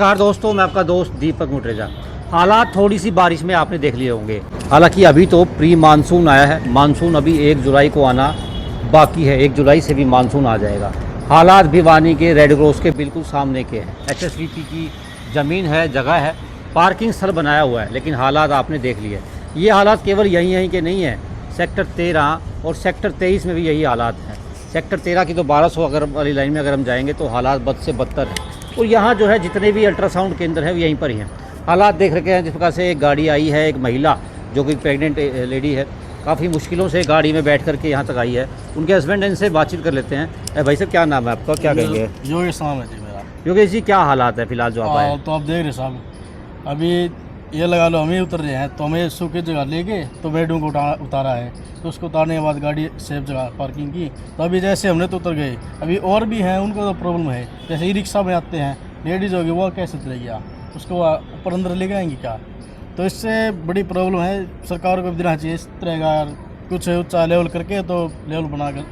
नमस्कार दोस्तों, मैं आपका दोस्त दीपक मुटरेजा। हालात थोड़ी सी बारिश में आपने देख लिए होंगे। हालांकि अभी तो प्री मानसून आया है। मानसून अभी 1 जुलाई को आना बाकी है। 1 जुलाई से भी मानसून आ जाएगा। हालात भिवानी के रेड क्रॉस के बिल्कुल सामने के हैं। HSVP की ज़मीन है, जगह है, पार्किंग स्थल बनाया हुआ है, लेकिन हालात आपने देख लिए। ये हालात केवल यहीं के नहीं हैं। सेक्टर 13 और सेक्टर 23 में भी यही हालात हैं। सेक्टर 13 की तो 1200 अगर वाली लाइन में अगर हम जाएंगे तो हालात बद से बदतर हैं। और यहाँ जो है जितने भी अल्ट्रासाउंड केंद्र हैं वो यहीं पर ही हैं। हालात देख रखे हैं। जिस प्रकार से एक गाड़ी आई है, एक महिला जो कि प्रेग्नेंट लेडी है, काफ़ी मुश्किलों से गाड़ी में बैठ करके यहाँ तक आई है। उनके हस्बैंड इनसे बातचीत कर लेते हैं। भाई साहब, क्या नाम है आपका, क्या कहेंगे? योगेश नाम है जी मेरा। योगेश जी, क्या हालात है फिलहाल जो आप आए? तो आप देख रहे साहब, अभी ये लगा लो हम ही उतर रहे हैं, तो हमें सूखी जगह लेके तो बेडरूम को उतारा है। तो उसको उतारने के बाद गाड़ी सेफ जगह पार्किंग की। तो अभी जैसे हमने तो उतर गए, अभी और भी हैं उनको तो प्रॉब्लम है। जैसे ई रिक्शा में आते हैं, लेडीज़ होगी, वो कैसे उतरेगी? उसको ऊपर अंदर ले जाएंगी क्या? तो इससे बड़ी प्रॉब्लम है। सरकार को भी देना चाहिए इस तरह का कुछ ऊंचा लेवल करके, तो लेवल बना कर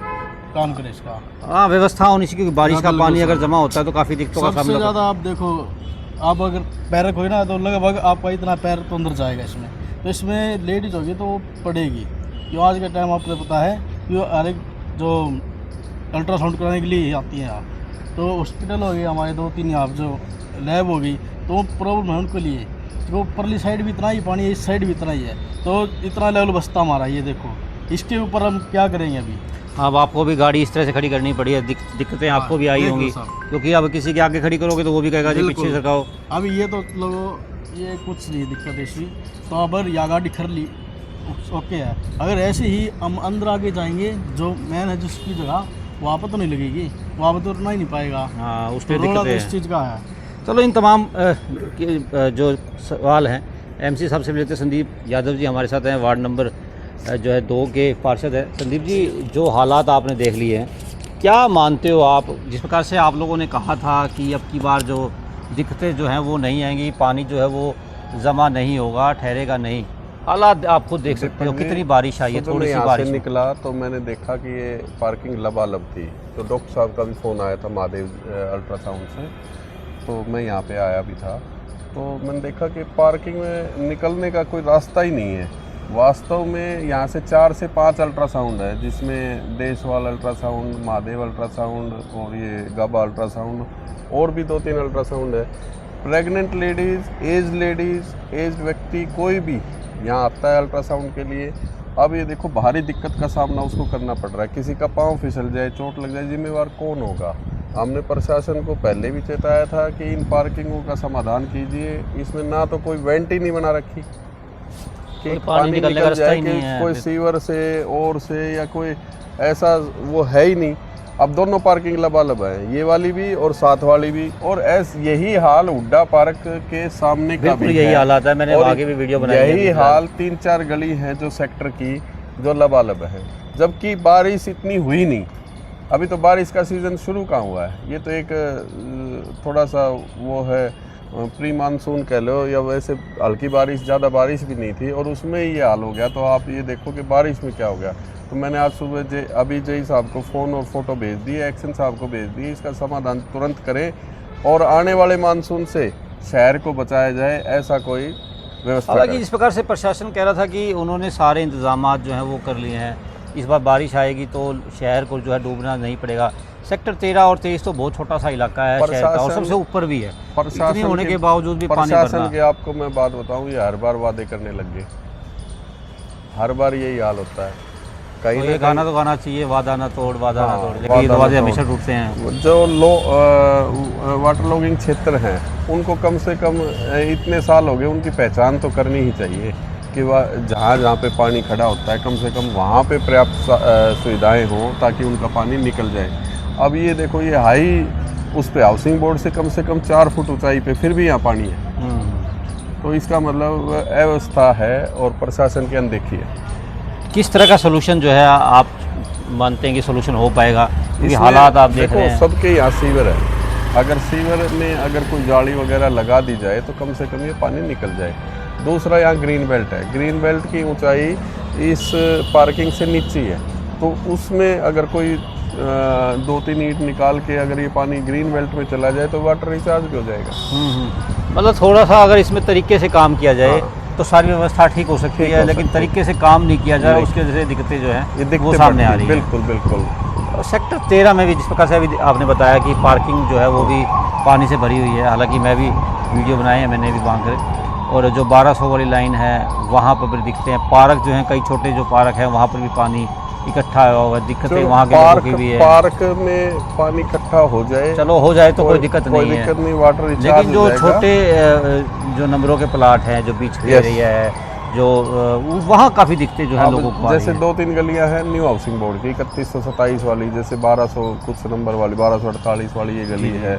काम करे इसका। हाँ, व्यवस्था होनी चाहिए, क्योंकि बारिश का पानी अगर जमा होता है तो काफ़ी दिक्कतों का सबसे सामना। ज़्यादा आप देखो, आप अगर पैर खोए ना तो लगभग आपका इतना पैर तो अंदर जाएगा इसमें। तो इसमें लेडीज होगी तो वो पड़ेगी। क्यों आज के टाइम आपको पता है कि हर एक जो अल्ट्रासाउंड कराने के लिए आती हैं, तो हॉस्पिटल हो गई हमारे 2-3 यहाँ जो लैब होगी, तो वो प्रॉब्लम है उनके लिए। तो परली साइड भी इतना ही पानी है, इस साइड भी इतना ही है, तो इतना लेवल बसता हमारा। ये देखो, इसके ऊपर हम क्या करेंगे अभी? अब आपको भी गाड़ी इस तरह से खड़ी करनी पड़ी है। दिक्कतें आपको भी आई होंगी, क्योंकि अब किसी के आगे खड़ी करोगे तो वो भी कहेगा जी पीछे सरकाओ। अभी ये तो लोगों ये कुछ नहीं दिक्कत ऐसी, तो अगर या गाड़ी खर ली ओके है। अगर ऐसे ही हम अंदर आगे जाएंगे, जो मैन है जिसकी जगह, वहाँ पर तो नहीं लगेगी, वहाँ पर तो उड़ना ही नहीं पाएगा। हाँ, उस पर तो दिक्कत इस चीज़ का है। चलो, इन तमाम जो सवाल हैं MC साहब से मिलते हैं। संदीप यादव जी हमारे साथ हैं, वार्ड नंबर जो है 2 के पार्षद है। संदीप जी, जो हालात आपने देख लिए हैं, क्या मानते हो आप? जिस प्रकार से आप लोगों ने कहा था कि अब की बार जो दिक्कतें जो हैं वो नहीं आएंगी, पानी जो है वो जमा नहीं होगा, ठहरेगा नहीं, हालात आप खुद देख सकते हो। कितनी बारिश आई है, थोड़ी सी बारिश निकला तो मैंने देखा कि ये पार्किंग लबालब थी। तो डॉक्टर साहब का भी फ़ोन आया था महादेव अल्ट्रासाउंड से, तो मैं यहाँ पे आया भी था। तो मैंने देखा कि पार्किंग में निकलने का कोई रास्ता ही नहीं है। वास्तव में यहाँ से 4 से 5 अल्ट्रासाउंड है, जिसमें देशवाल अल्ट्रासाउंड, महादेव अल्ट्रासाउंड और ये गाबा अल्ट्रासाउंड, और भी 2-3 अल्ट्रासाउंड है। प्रेग्नेंट लेडीज़, एज व्यक्ति, कोई भी यहाँ आता है अल्ट्रासाउंड के लिए। अब ये देखो, भारी दिक्कत का सामना उसको करना पड़ रहा है। किसी का पाँव फिसल जाए, चोट लग जाए, जिम्मेवार कौन होगा? हमने प्रशासन को पहले भी चेताया था कि इन पार्किंगों का समाधान कीजिए। इसमें ना तो कोई वेंट ही नहीं बना रखी कि पानी निकल जाए, कि कोई सीवर से और से या कोई ऐसा वो है ही नहीं। अब दोनों पार्किंग लबालब है, ये वाली भी और साथ वाली भी। और यही हाल हुड्डा पार्क के सामने का भी यही हालात है। मैंने आगे भी वीडियो बनाई है। यही हाल 3-4 गली हैं जो सेक्टर की, जो लबालब है, जबकि बारिश इतनी हुई नहीं। अभी तो बारिश का सीज़न शुरू कहाँ हुआ है। ये तो एक थोड़ा सा वो है, प्री मानसून कह लो, या वैसे हल्की बारिश, ज़्यादा बारिश भी नहीं थी, और उसमें ये हाल हो गया। तो आप ये देखो कि बारिश में क्या हो गया। तो मैंने आज सुबह अभी जय साहब को फ़ोन और फोटो भेज दिए, एक्शन साहब को भेज दिए। इसका समाधान तुरंत करें और आने वाले मानसून से शहर को बचाया जाए, ऐसा कोई व्यवस्था। हालांकि जिस प्रकार से प्रशासन कह रहा था कि उन्होंने सारे इंतजाम जो हैं वो कर लिए हैं, इस बार बारिश आएगी तो शहर को जो है डूबना नहीं पड़ेगा। सेक्टर 13 और 23 तो बहुत छोटा सा इलाका है शहर का, और सबसे ऊपर भी है। इतनी होने के बावजूद भी पानी भरना। प्रशासन के आपको मैं बात बताऊं, ये हर बार वादे करने लग गए। हर बार यही हाल होता है। कहीं तो ये गाना तो गाना चाहिए, वादा ना तोड़, वादा ना तोड़, लेकिन ये वादे हमेशा टूटते हैं। जो वाटर लॉगिंग क्षेत्र हैं, उनको कम से कम इतने साल हो गए, उनकी पहचान तो करनी ही चाहिए कि वह जहाँ पे पानी खड़ा होता है, कम से कम वहाँ पे पर्याप्त सुविधाएं हों ताकि उनका पानी निकल जाए। अब ये देखो, ये हाई उस पे हाउसिंग बोर्ड से कम 4 फुट ऊंचाई पे फिर भी यहाँ पानी है। तो इसका मतलब अव्यवस्था है और प्रशासन की अनदेखी है। किस तरह का सोल्यूशन जो है आप मानते हैं कि सोल्यूशन हो पाएगा? क्योंकि हालात आप देख रहे हैं, सबके यहाँ सीवर है। अगर सीवर में अगर कोई जाली वगैरह लगा दी जाए तो कम से कम ये पानी निकल जाए। दूसरा, यहाँ ग्रीन बेल्ट है। ग्रीन बेल्ट की ऊंचाई इस पार्किंग से नीचे है, तो उसमें अगर कोई 2-3 ईंट निकाल के अगर ये पानी ग्रीन बेल्ट में चला जाए तो वाटर रिचार्ज भी हो जाएगा। मतलब थोड़ा सा अगर इसमें तरीके से काम किया जाए तो सारी व्यवस्था ठीक हो सकती है, लेकिन तरीके से काम नहीं किया जाए उसकी वजह से दिक्कतें जो हैं वो सामने आ रही है। बिल्कुल बिल्कुल। सेक्टर 13 में भी जिस प्रकार से अभी आपने बताया कि पार्किंग जो है वो भी पानी से भरी हुई है, हालांकि मैं भी वीडियो बनाए हैं मैंने भी वहाँ कर, और जो 1200 वाली लाइन है वहाँ पर भी दिखते हैं पार्क जो हैं, कई छोटे जो पार्क हैं वहाँ पर भी पानी इकट्ठा हुआ है, दिक्कतें वहाँ के लोगों की भी है। पार्क में पानी इकट्ठा हो जाए, चलो हो जाए तो कोई दिक्कत नहीं है, वाटर रिचार्ज लेकिन जो छोटे जो नंबरों के प्लाट हैं जो बीच के एरिया है जो वहाँ काफ़ी दिक्कतें जो है लोगों को। जैसे 2-3 गलियां हैं न्यू हाउसिंग बोर्ड की 3127 वाली, जैसे 1200 कुछ नंबर वाली 1248 वाली ये गली है,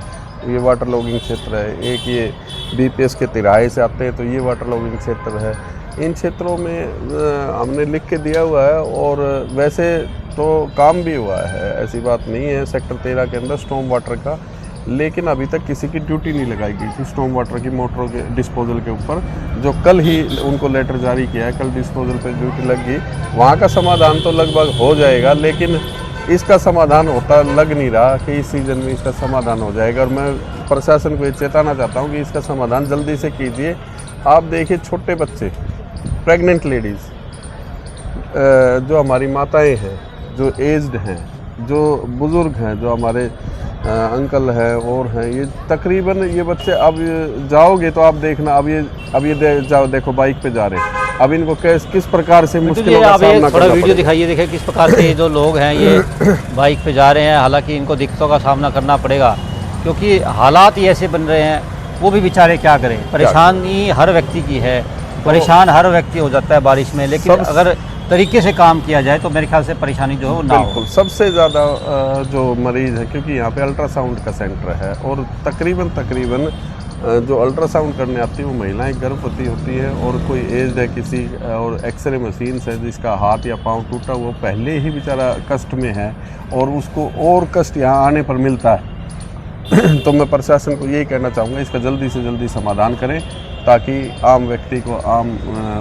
ये वाटर लॉगिंग क्षेत्र है। एक ये बीपीएस के तिराहे से आते हैं तो ये वाटर लॉगिंग क्षेत्र है। इन क्षेत्रों में हमने लिख के दिया हुआ है और वैसे तो काम भी हुआ है, ऐसी बात नहीं है सेक्टर 13 के अंदर स्टॉर्म वाटर का, लेकिन अभी तक किसी की ड्यूटी नहीं लगाई गई थी स्टॉर्म वाटर की मोटरों के डिस्पोजल के ऊपर, जो कल ही उनको लेटर जारी किया है, कल डिस्पोजल पे ड्यूटी लग गई। वहाँ का समाधान तो लगभग हो जाएगा, लेकिन इसका समाधान होता लग नहीं रहा कि इस सीज़न में इसका समाधान हो जाएगा। और मैं प्रशासन को ये चेताना चाहता हूँ कि इसका समाधान जल्दी से कीजिए। आप देखिए छोटे बच्चे, प्रेग्नेंट लेडीज़, जो हमारी माताएं हैं, जो एज्ड हैं, जो बुज़ुर्ग हैं, जो हमारे अंकल है और हैं, ये तकरीबन ये बच्चे अब जाओगे तो आप देखना, अब ये जाओ देखो बाइक पे जा रहे हैं, अब इनको किस प्रकार से मुश्किलों का सामना करना वीडियो दिखाइए, देखिए किस प्रकार से ये जो लोग हैं ये बाइक पे जा रहे हैं, हालांकि इनको दिक्कतों का सामना करना पड़ेगा क्योंकि हालात ही ऐसे बन रहे हैं। वो भी बेचारे क्या करें, परेशानी हर व्यक्ति की है, परेशान हर व्यक्ति हो जाता है बारिश में, लेकिन अगर तरीके से काम किया जाए तो मेरे ख्याल से परेशानी जो है वो ना हो। बिल्कुल। सबसे ज़्यादा जो मरीज़ है, क्योंकि यहाँ पे अल्ट्रासाउंड का सेंटर है और तकरीबन जो अल्ट्रासाउंड करने आती है वो महिलाएं गर्भवती होती है और कोई एज है किसी, और एक्सरे मशीन है जिसका हाथ या पाँव टूटा वो पहले ही बेचारा कष्ट में है और उसको और कष्ट यहाँ आने पर मिलता है। तो मैं प्रशासन को यही कहना चाहूँगा, इसका जल्दी से जल्दी समाधान करें ताकि आम व्यक्ति को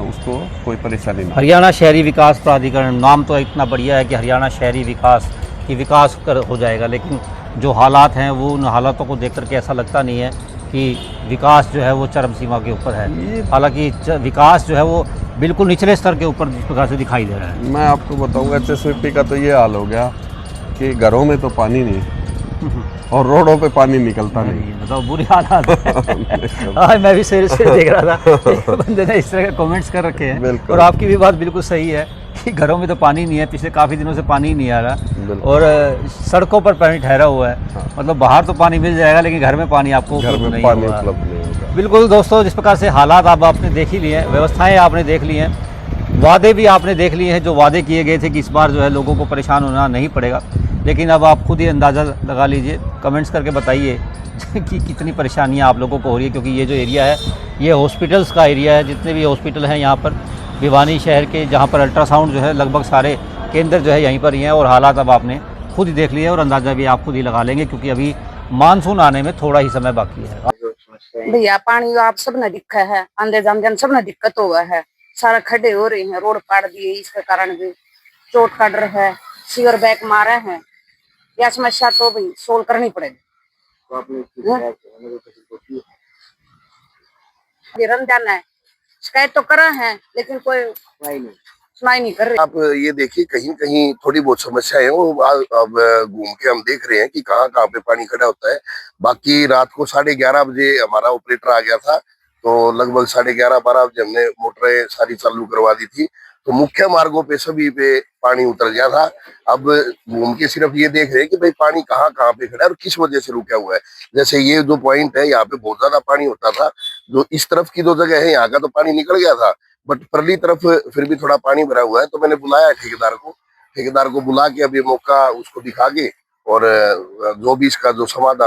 उसको कोई परेशानी ना। हरियाणा शहरी विकास प्राधिकरण, नाम तो इतना बढ़िया है कि हरियाणा शहरी विकास की विकास हो जाएगा, लेकिन जो हालात हैं वो उन हालातों को देख करके ऐसा लगता नहीं है कि विकास जो है वो चरम सीमा के ऊपर है। हालांकि विकास जो है वो बिल्कुल निचले स्तर के ऊपर जिस प्रकार से दिखाई दे रहा है। मैं आपको बताऊँगा HSVP का तो ये हाल हो गया कि घरों में तो पानी नहीं और रोडों पे पानी निकलता नहीं, मतलब बुरी हालत है। आज मैं भी सवेरे देख रहा था बंदे ने इस तरह के कमेंट्स कर रखे हैं, और आपकी भी बात बिल्कुल सही है कि घरों में तो पानी नहीं है, पिछले काफ़ी दिनों से पानी नहीं आ रहा और सड़कों पर पानी ठहरा हुआ है। हाँ। मतलब बाहर तो पानी मिल जाएगा लेकिन घर में पानी आपको घर में पानी उपलब्ध नहीं होगा। बिल्कुल दोस्तों, जिस प्रकार से हालात आपने देख ही लिए हैं, व्यवस्थाएँ आपने देख ली हैं, वादे भी आपने देख लिए हैं, जो वादे किए गए थे कि इस बार जो है लोगों को परेशान होना नहीं पड़ेगा, लेकिन अब आप खुद ही अंदाज़ा लगा लीजिए, कमेंट्स करके बताइए कि कितनी परेशानियां आप लोगों को हो रही है। क्योंकि ये जो एरिया है ये हॉस्पिटल्स का एरिया है, जितने भी हॉस्पिटल हैं यहाँ पर भिवानी शहर के, जहाँ पर अल्ट्रासाउंड जो है लगभग सारे केंद्र जो है यहीं पर ही हैं, और हालात अब आपने खुद ही देख लिए और अंदाज़ा भी आप खुद ही लगा लेंगे क्योंकि अभी मानसून आने में थोड़ा ही समय बाकी है। भैया पानी आप सब ने दिक्कत है, आंदे जाने सब ने दिक्कत हुआ है, सारा खड्डे हो रहे हैं, रोड पाड़ दिए, इसके कारण भी चोट काट रहे हैं, सीवर बैक मारे हैं, यह समस्या तो भाई सोल्व करनी पड़ेगी। रमजान है, शिकायत तो कर रहे हैं लेकिन कोई सुनाई नहीं कर रहे। आप ये देखिए कहीं कहीं थोड़ी बहुत समस्या है, वो अब घूम के हम देख रहे हैं कि कहाँ कहाँ पे पानी खड़ा होता है। बाकी रात को 11:30 बजे हमारा ऑपरेटर आ गया था, तो लगभग 11:30-12 बजे हमने मोटरें सारी चालू करवा दी थी, तो मुख्य मार्गों पे सभी पे पानी उतर गया था। अब घूम के सिर्फ ये देख रहे हैं कि भाई पानी कहाँ कहाँ पे खड़ा है और किस वजह से रुका हुआ है। जैसे ये जो पॉइंट है यहाँ पे बहुत ज्यादा पानी होता था, जो इस तरफ की जो जगह है यहाँ का तो पानी निकल गया था, बट परली तरफ फिर भी थोड़ा पानी भरा हुआ है। तो मैंने बुलाया ठेकेदार को बुला के अब ये मौका उसको दिखा के और जो भी इसका जो समाधान